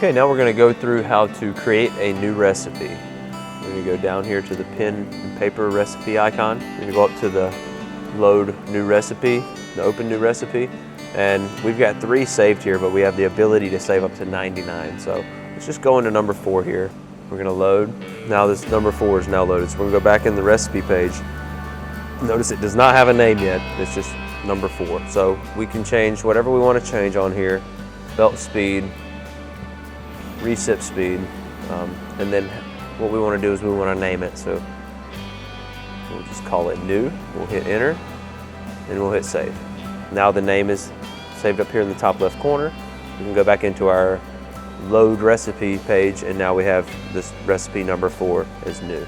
Okay, now we're going to go through how to create a new recipe. We're going to go down here to the pen and paper recipe icon. We're going to go up to the load new recipe, the open new recipe, and we've got 3 saved here, but we have the ability to save up to 99. So let's just go into number 4 here. We're going to load. Now this number 4 is now loaded. So we're going to go back in the recipe page. Notice it does not have a name yet. It's just number 4. So we can change whatever we want to change on here. Belt speed, recip speed, and then what we want to do is we want to name it. So we'll just call it new. We'll hit enter and we'll hit save. Now the name is saved up here in the top left corner. We can go back into our load recipe page, and now we have this recipe number 4 as new.